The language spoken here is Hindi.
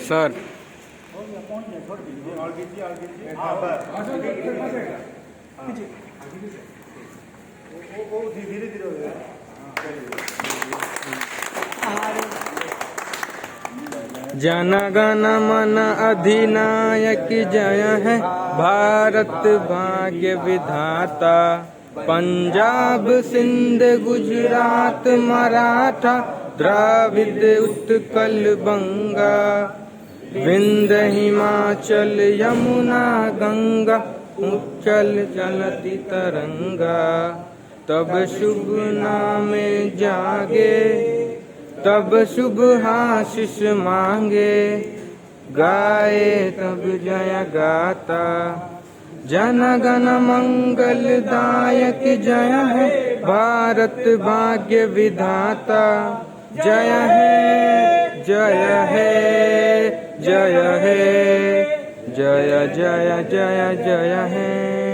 सर धीरे धीरे हो जाए। जन गण मन अधिनायक जय है भारत भाग्य विधाता। पंजाब सिंध गुजरात मराठा द्राविड उत्कल बंगा। विंध्य हिमाचल यमुना गंगा उच्चल चलती तरंगा। तब शुभ नामे जागे तब शुभ आशीष मांगे। गाए तब जय गाता जन गण मंगल दायक जय है भारत भाग्य विधाता। जय है जय है जय है जय जय जय जय है।